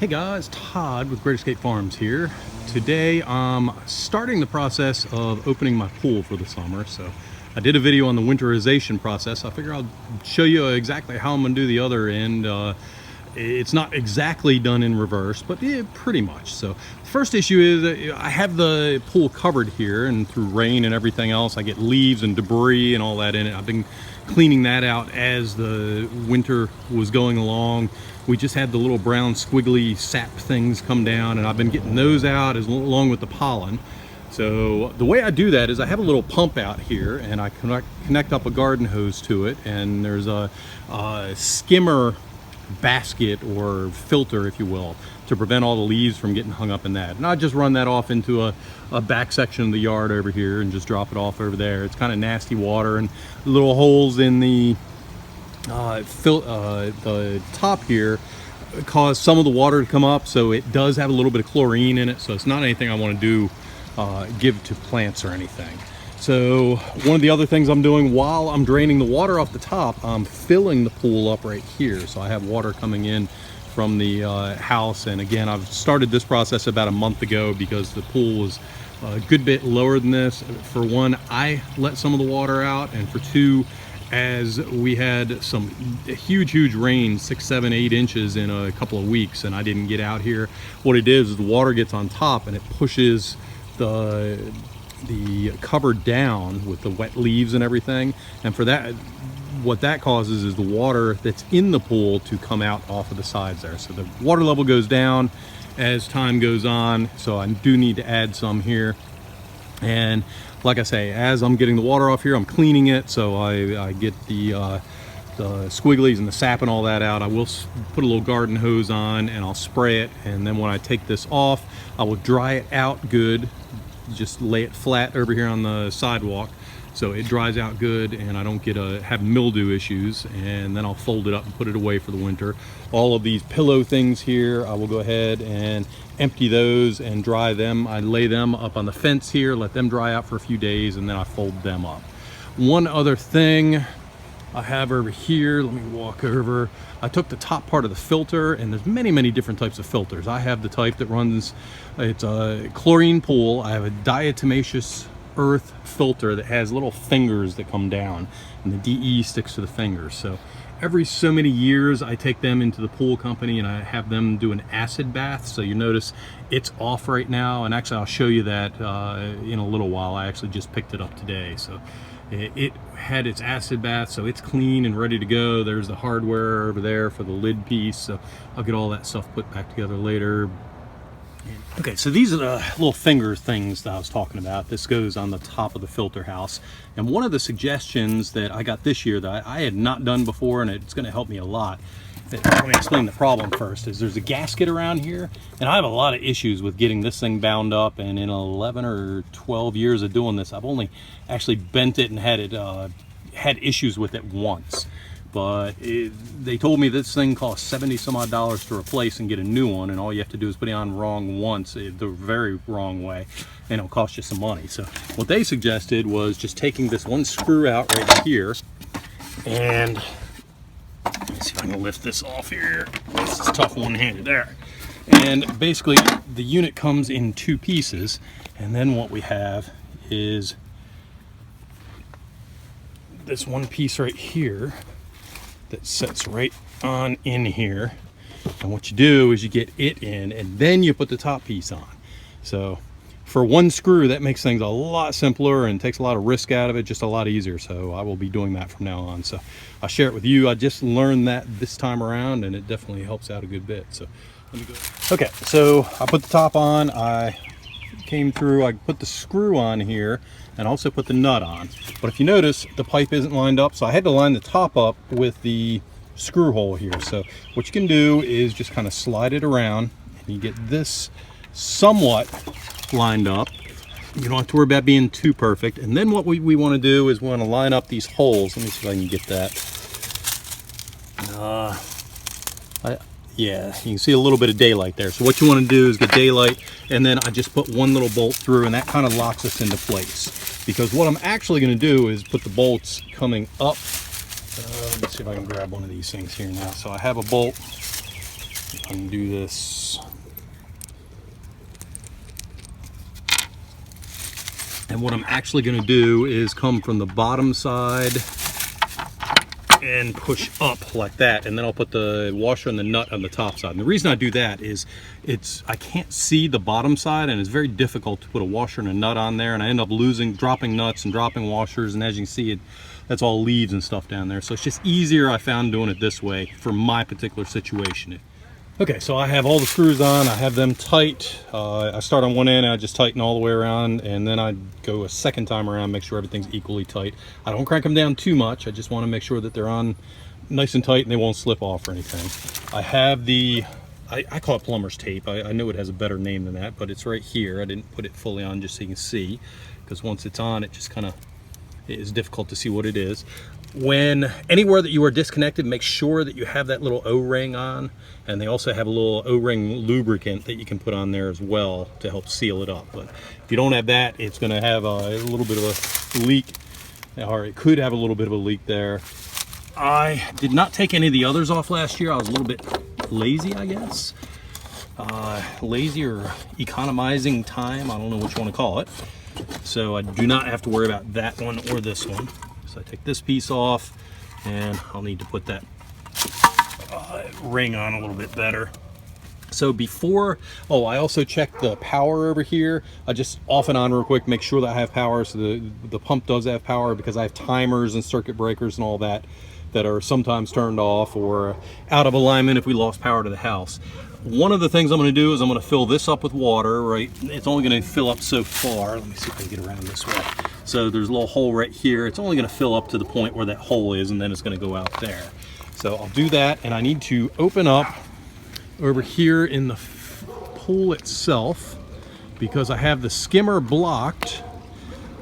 Hey guys, Todd with Great Escape Farms here. Today I'm starting the process of opening my pool for the summer. So I did a video on the winterization process. I figure I'll show you exactly how I'm gonna do the other end. It's not exactly done in reverse, but pretty much. So first issue is I have the pool covered here, and through rain and everything else I get leaves and debris and all that in it. I've been cleaning that out as the winter was going along. We just had the little brown squiggly sap things come down, and I've been getting those out along with the pollen. So the way I do that is I have a little pump out here, and I connect up a garden hose to it, and there's a skimmer basket or filter, if you will, to prevent all the leaves from getting hung up in that. And I just run that off into a back section of the yard over here and just drop it off over there. It's kind of nasty water, and little holes in the top here cause some of the water to come up, so it does have a little bit of chlorine in it. So it's not anything I want to do give to plants or anything. So one of the other things I'm doing while I'm draining the water off the top, I'm filling the pool up right here. So I have water coming in from the house. And again, I've started this process about a month ago because the pool was a good bit lower than this. For one, I let some of the water out, and for two, as we had some huge rain, 6, 7, 8 inches in a couple of weeks, and I didn't get out here. What it is the water gets on top and it pushes the cover down with the wet leaves and everything, and for that, what that causes is the water that's in the pool to come out off of the sides there. So the water level goes down as time goes on, so I do need to add some here. And like I say, as I'm getting the water off here, I'm cleaning it, so I get the squigglies and the sap and all that out. I will put a little garden hose on and I'll spray it, and then when I take this off, I will dry it out good. Just lay it flat over here on the sidewalk so it dries out good and I don't have mildew issues, and then I'll fold it up and put it away for the winter. All of these pillow things here, I will go ahead and empty those and dry them. I lay them up on the fence here, let them dry out for a few days, and then I fold them up. One other thing I have over here, let me walk over. I took the top part of the filter, and there's many different types of filters. I have the type that runs, it's a chlorine pool. I have a diatomaceous earth filter that has little fingers that come down, and the DE sticks to the fingers. So every so many years I take them into the pool company and I have them do an acid bath. So you notice it's off right now, and actually I'll show you that in a little while. I actually just picked it up today. So it had its acid bath, so it's clean and ready to go. There's the hardware over there for the lid piece, so I'll get all that stuff put back together later. Okay, so these are the little finger things that I was talking about. This goes on the top of the filter house, and one of the suggestions that I got this year that I had not done before, and it's going to help me a lot. Let me explain the problem first. Is there's a gasket around here, and I have a lot of issues with getting this thing bound up, and in 11 or 12 years of doing this, I've only actually bent it and had issues with it once. But they told me this thing costs 70 some odd dollars to replace and get a new one, and all you have to do is put it on wrong once, the very wrong way, and it'll cost you some money. So what they suggested was just taking this one screw out right here, and let's see if I can lift this off here. This is tough one-handed there. And basically the unit comes in 2 pieces, and then what we have is this one piece right here that sits right on in here, and what you do is you get it in and then you put the top piece on. So for one screw, that makes things a lot simpler and takes a lot of risk out of it, just a lot easier. So I will be doing that from now on. So I'll share it with you. I just learned that this time around, and it definitely helps out a good bit. So let me go. Okay, so I put the top on, I came through, I put the screw on here and also put the nut on. But if you notice, the pipe isn't lined up, so I had to line the top up with the screw hole here. So what you can do is just kind of slide it around, and you get this somewhat lined up. You don't have to worry about being too perfect. And then what we want to do is we want to line up these holes. Let me see if I can get that. Yeah, you can see a little bit of daylight there. So what you want to do is get daylight, and then I just put one little bolt through, and that kind of locks us into place. Because what I'm actually going to do is put the bolts coming up. Let's see if I can grab one of these things here now. So I have a bolt Undo this. And what I'm actually going to do is come from the bottom side and push up like that, and then I'll put the washer and the nut on the top side. And the reason I do that is I can't see the bottom side, and it's very difficult to put a washer and a nut on there, and I end up dropping nuts and dropping washers, and as you can see, that's all leaves and stuff down there. So it's just easier, I found, doing it this way for my particular situation. Okay, so I have all the screws on, I have them tight. I start on one end and I just tighten all the way around, and then I go a second time around, make sure everything's equally tight. I don't crank them down too much, I just want to make sure that they're on nice and tight and they won't slip off or anything. I have the, I call it plumber's tape. I know it has a better name than that, but it's right here. I didn't put it fully on just so you can see, because once it's on, it just kind of is difficult to see what it is. When anywhere that you are disconnected, make sure that you have that little O-ring on, and they also have a little O-ring lubricant that you can put on there as well to help seal it up. But if you don't have that, it's going to have a little bit of a leak, or it could have a little bit of a leak there. I did not take any of the others off last year. I was a little bit lazy, I guess. Lazy or economizing time, I don't know what you want to call it. So I do not have to worry about that one or this one. So I take this piece off, and I'll need to put that ring on a little bit better. So before, I also check the power over here. I just off and on real quick, make sure that I have power. So the pump does have power, because I have timers and circuit breakers and all that are sometimes turned off or out of alignment if we lost power to the house. One of the things I'm going to do is I'm going to fill this up with water, right? It's only going to fill up so far. Let me see if I can get around this way. So there's a little hole right here. It's only going to fill up to the point where that hole is, and then it's going to go out there. So I'll do that, and I need to open up over here in the pool itself, because I have the skimmer blocked,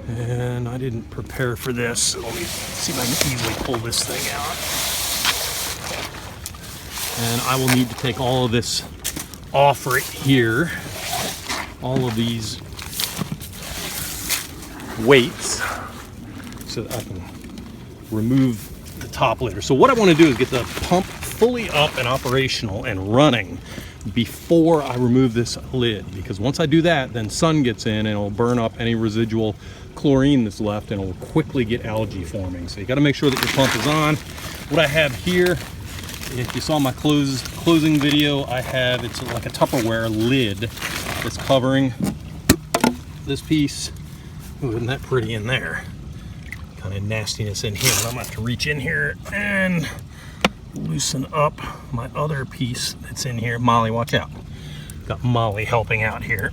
and I didn't prepare for this. So let me see if I can easily pull this thing out. And I will need to take all of this off right here, all of these weights, so that I can remove the top later. So what I want to do is get the pump fully up and operational and running before I remove this lid, because once I do that, then sun gets in and it'll burn up any residual chlorine that's left, and it'll quickly get algae forming. So you got to make sure that your pump is on. What I have here, if you saw my closing video, it's like a Tupperware lid that's covering this piece. Ooh, isn't that pretty in there? Kind of nastiness in here, but I'm gonna have to reach in here and loosen up my other piece that's in here. Molly, watch out. Got Molly helping out here.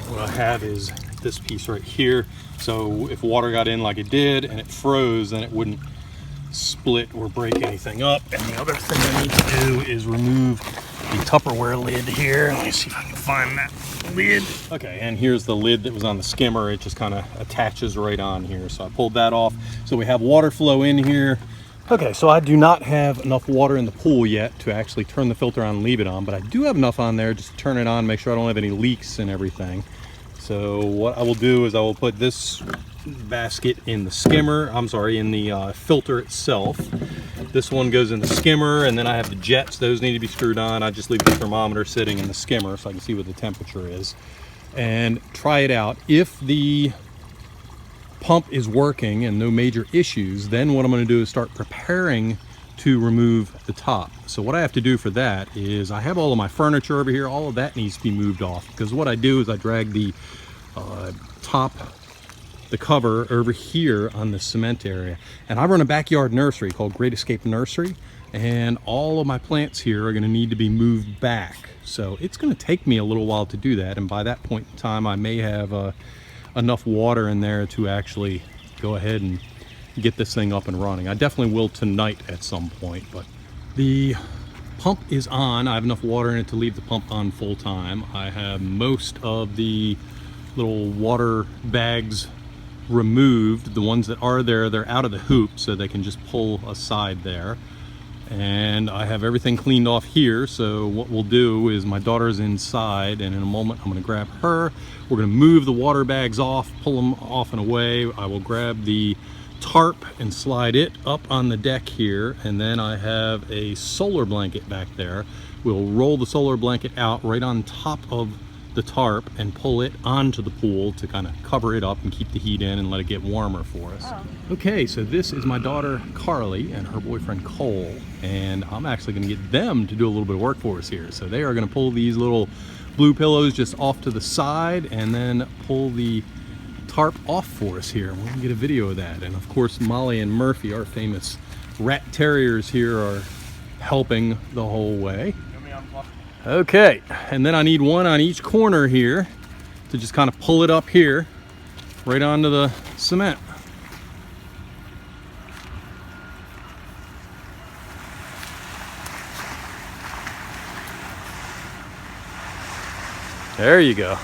What I have is this piece right here. So if water got in like it did and it froze, then it wouldn't split or break anything up. And the other thing I need to do is remove the Tupperware lid here. Let me see if I can find that lid. Okay, and here's the lid that was on the skimmer. It just kind of attaches right on here. So I pulled that off. So we have water flow in here. Okay, so I do not have enough water in the pool yet to actually turn the filter on and leave it on, but I do have enough on there just to turn it on, make sure I don't have any leaks and everything. So what I will do is I will put this basket in the skimmer, in the filter itself. This one goes in the skimmer, and then I have the jets. Those need to be screwed on. I just leave the thermometer sitting in the skimmer so I can see what the temperature is and try it out. If the pump is working and no major issues, then what I'm going to do is start preparing to remove the top. So what I have to do for that is I have all of my furniture over here. All of that needs to be moved off, because what I do is I drag the the cover over here on the cement area, and I run a backyard nursery called Great Escape Nursery, and all of my plants here are going to need to be moved back. So it's going to take me a little while to do that, and by that point in time I may have enough water in there to actually go ahead and get this thing up and running. I definitely will tonight at some point, but the pump is on. I have enough water in it to leave the pump on full time. I have most of the little water bags removed. The ones that are there, they're out of the hoop, so they can just pull aside there. And I have everything cleaned off here. So what we'll do is, my daughter's inside, and in a moment I'm going to grab her. We're going to move the water bags off, pull them off and away. I will grab the tarp and slide it up on the deck here, and then I have a solar blanket back there. We'll roll the solar blanket out right on top of the tarp and pull it onto the pool to kind of cover it up and keep the heat in and let it get warmer for us. Okay, so this is my daughter Carly and her boyfriend Cole, and I'm actually going to get them to do a little bit of work for us here. So they are going to pull these little blue pillows just off to the side and then pull the tarp off for us here. We're going to get a video of that. And of course Molly and Murphy, our famous rat terriers here, are helping the whole way. Okay, and then I need one on each corner here to just kind of pull it up here right onto the cement. There you go.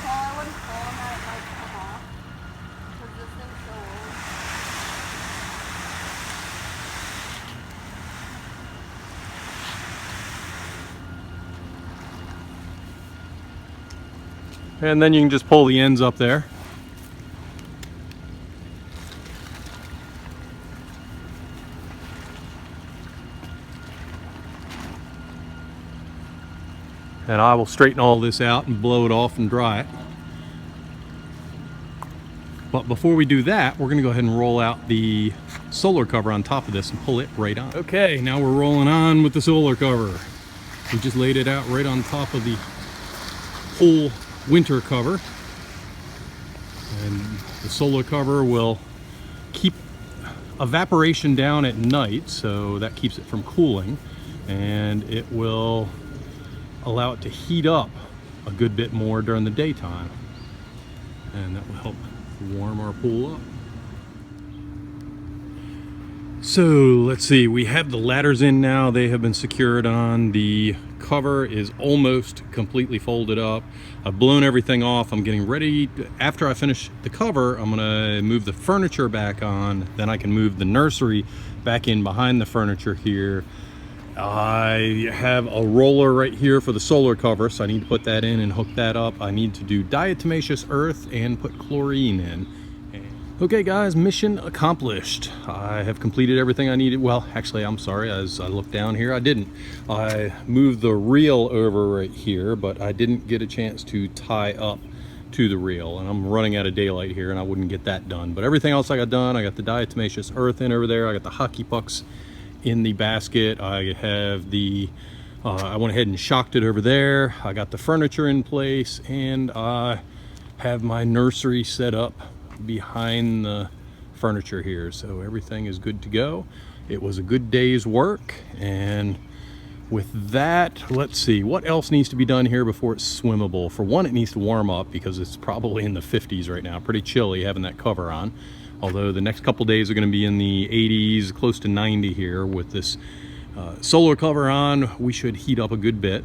And then you can just pull the ends up there. And I will straighten all this out and blow it off and dry it. But before we do that, we're going to go ahead and roll out the solar cover on top of this and pull it right on. Okay, now we're rolling on with the solar cover. We just laid it out right on top of the pool winter cover, and the solar cover will keep evaporation down at night, so that keeps it from cooling, and it will allow it to heat up a good bit more during the daytime, and that will help warm our pool up. So let's see, we have the ladders in now. They have been secured on. The cover is almost completely folded up. I've blown everything off. I'm getting ready. After I finish the cover, I'm gonna move the furniture back on. Then I can move the nursery back in behind the furniture here. I have a roller right here for the solar cover, so I need to put that in and hook that up. I need to do diatomaceous earth and put chlorine in. Okay guys, mission accomplished. I have completed everything I needed. Well, actually, I'm sorry, as I look down here, I didn't. I moved the reel over right here, but I didn't get a chance to tie up to the reel, and I'm running out of daylight here and I wouldn't get that done. But everything else I got done. I got the diatomaceous earth in over there. I got the hockey pucks in the basket. I have the, I went ahead and shocked it over there. I got the furniture in place, and I have my nursery set up behind the furniture here, so everything is good to go. It was a good day's work, and with that, let's see what else needs to be done here before it's swimmable. For one, it needs to warm up because it's probably in the 50s right now. Pretty chilly having that cover on, although the next couple days are going to be in the 80s, close to 90 here. With this solar cover on, we should heat up a good bit.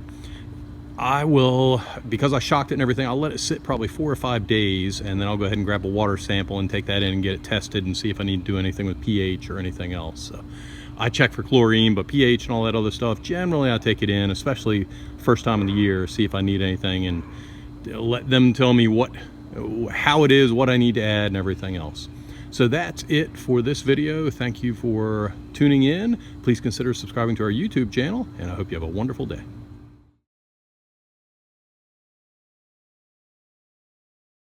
I will, because I shocked it and everything, I'll let it sit probably 4 or 5 days, and then I'll go ahead and grab a water sample and take that in and get it tested and see if I need to do anything with pH or anything else. So I check for chlorine, but pH and all that other stuff, generally I take it in, especially first time of the year, see if I need anything, and let them tell me how it is, what I need to add, and everything else. So that's it for this video. Thank you for tuning in. Please consider subscribing to our YouTube channel, and I hope you have a wonderful day.